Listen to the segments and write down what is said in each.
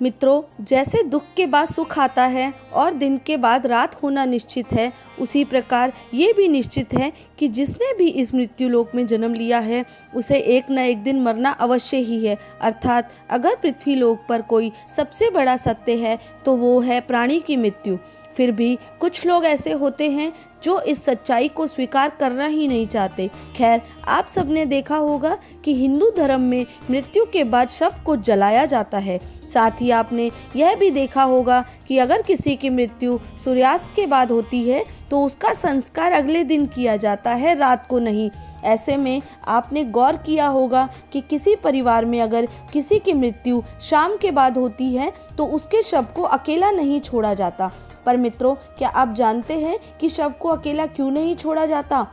मित्रों, जैसे दुख के बाद सुख आता है और दिन के बाद रात होना निश्चित है, उसी प्रकार ये भी निश्चित है कि जिसने भी इस मृत्यु लोक में जन्म लिया है उसे एक न एक दिन मरना अवश्य ही है। अर्थात अगर पृथ्वी लोक पर कोई सबसे बड़ा सत्य है तो वो है प्राणी की मृत्यु। फिर भी कुछ लोग ऐसे होते हैं जो इस सच्चाई को स्वीकार करना ही नहीं चाहते। खैर, आप सबने देखा होगा कि हिंदू धर्म में मृत्यु के बाद शव को जलाया जाता है। साथ ही आपने यह भी देखा होगा कि अगर किसी की मृत्यु सूर्यास्त के बाद होती है तो उसका संस्कार अगले दिन किया जाता है, रात को नहीं। ऐसे में आपने गौर किया होगा कि किसी परिवार में अगर किसी की मृत्यु शाम के बाद होती है तो उसके शव को अकेला नहीं छोड़ा जाता। पर मित्रों, क्या आप जानते हैं कि शव को अकेला क्यों नहीं छोड़ा जाता?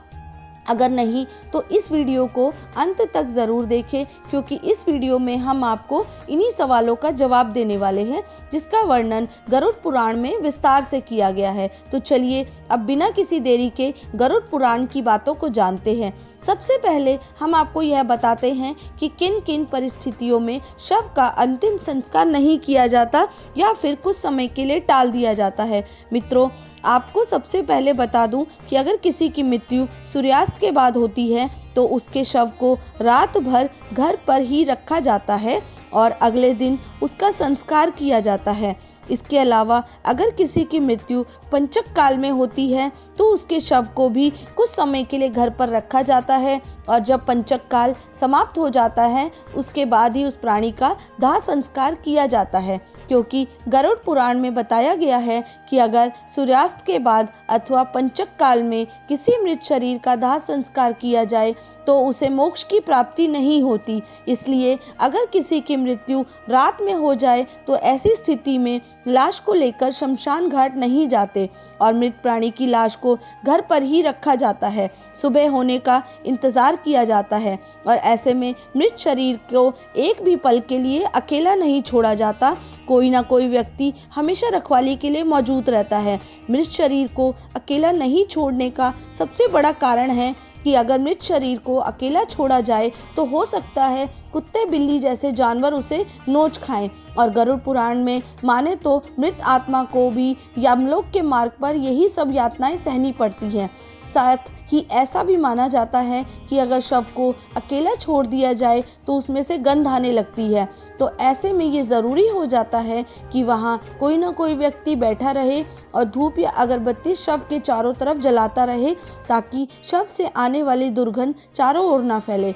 अगर नहीं तो इस वीडियो को अंत तक ज़रूर देखें, क्योंकि इस वीडियो में हम आपको इन्हीं सवालों का जवाब देने वाले हैं जिसका वर्णन गरुड़ पुराण में विस्तार से किया गया है। तो चलिए अब बिना किसी देरी के गरुड़ पुराण की बातों को जानते हैं। सबसे पहले हम आपको यह बताते हैं कि किन किन परिस्थितियों में शव का अंतिम संस्कार नहीं किया जाता या फिर कुछ समय के लिए टाल दिया जाता है। मित्रों, आपको सबसे पहले बता दूं कि अगर किसी की मृत्यु सूर्यास्त के बाद होती है तो उसके शव को रात भर घर पर ही रखा जाता है और अगले दिन उसका संस्कार किया जाता है। इसके अलावा अगर किसी की मृत्यु पंचक काल में होती है तो उसके शव को भी कुछ समय के लिए घर पर रखा जाता है और जब पंचक काल समाप्त हो जाता है उसके बाद ही उस प्राणी का दाह संस्कार किया जाता है। क्योंकि गरुड़ पुराण में बताया गया है कि अगर सूर्यास्त के बाद अथवा पंचक काल में किसी मृत शरीर का दाह संस्कार किया जाए तो उसे मोक्ष की प्राप्ति नहीं होती। इसलिए अगर किसी की मृत्यु रात में हो जाए तो ऐसी स्थिति में लाश को लेकर शमशान घाट नहीं जाते और मृत प्राणी की लाश को घर पर ही रखा जाता है। सुबह होने का इंतजार किया जाता है और ऐसे में मृत शरीर को एक भी पल के लिए अकेला नहीं छोड़ा जाता। कोई ना कोई व्यक्ति हमेशा रखवाली के लिए मौजूद रहता है। मृत शरीर को अकेला नहीं छोड़ने का सबसे बड़ा कारण है कि अगर मृत शरीर को अकेला छोड़ा जाए तो हो सकता है कुत्ते बिल्ली जैसे जानवर उसे नोच खाएं। और गरुड़ पुराण में माने तो मृत आत्मा को भी यमलोक के मार्ग पर यही सब यातनाएं सहनी पड़ती हैं। साथ ही ऐसा भी माना जाता है कि अगर शव को अकेला छोड़ दिया जाए तो उसमें से गंध आने लगती है। तो ऐसे में ये ज़रूरी हो जाता है कि वहाँ कोई ना कोई व्यक्ति बैठा रहे और धूप या अगरबत्ती शव के चारों तरफ जलाता रहे ताकि शव से आने वाली दुर्गंध चारों ओर ना फैले।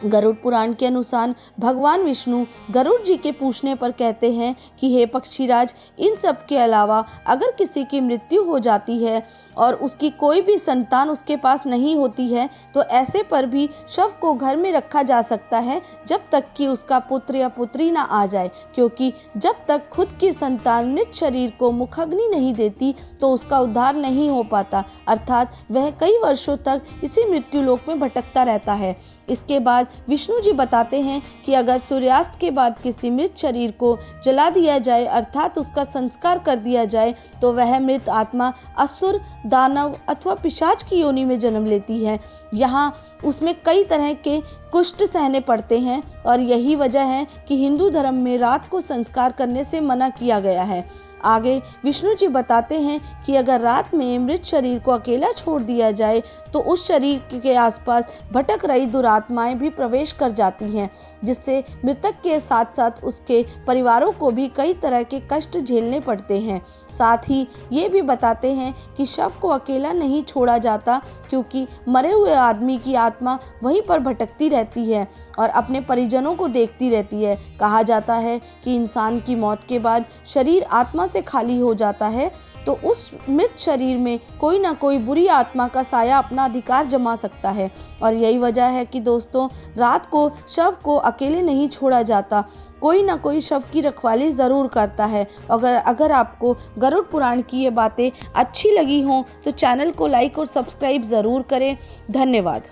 गरुड़ पुराण के अनुसार भगवान विष्णु गरुड़ जी के पूछने पर कहते हैं कि हे पक्षीराज, इन सब के अलावा अगर किसी की मृत्यु हो जाती है और उसकी कोई भी संतान उसके पास नहीं होती है तो ऐसे पर भी शव को घर में रखा जा सकता है जब तक कि उसका पुत्र या पुत्री ना आ जाए, क्योंकि जब तक खुद की संतान मृत शरीर को मुखाग्नि नहीं देती तो उसका उद्धार नहीं हो पाता। अर्थात वह कई वर्षों तक इसी मृत्यु लोक में भटकता रहता है। इसके बाद विष्णु जी बताते हैं कि अगर सूर्यास्त के बाद किसी मृत शरीर को जला दिया जाए अर्थात उसका संस्कार कर दिया जाए तो वह मृत आत्मा असुर, दानव अथवा पिशाच की योनि में जन्म लेती है। यहाँ उसमें कई तरह के कुष्ठ सहने पड़ते हैं और यही वजह है कि हिंदू धर्म में रात को संस्कार करने से मना किया गया है। आगे विष्णु जी बताते हैं कि अगर रात में मृत शरीर को अकेला छोड़ दिया जाए तो उस शरीर के आसपास भटक रही दुरात्माएं भी प्रवेश कर जाती हैं, जिससे मृतक के साथ साथ उसके परिवारों को भी कई तरह के कष्ट झेलने पड़ते हैं। साथ ही ये भी बताते हैं कि शव को अकेला नहीं छोड़ा जाता, क्योंकि मरे हुए आदमी की आत्मा वहीं पर भटकती रहती है और अपने परिजनों को देखती रहती है। कहा जाता है कि इंसान की मौत के बाद शरीर आत्मा से खाली हो जाता है तो उस मृत शरीर में कोई ना कोई बुरी आत्मा का साया अपना अधिकार जमा सकता है। और यही वजह है कि दोस्तों, रात को शव को अकेले नहीं छोड़ा जाता, कोई ना कोई शव की रखवाली ज़रूर करता है। अगर आपको गरुड़ पुराण की ये बातें अच्छी लगी हों तो चैनल को लाइक और सब्सक्राइब ज़रूर करें। धन्यवाद।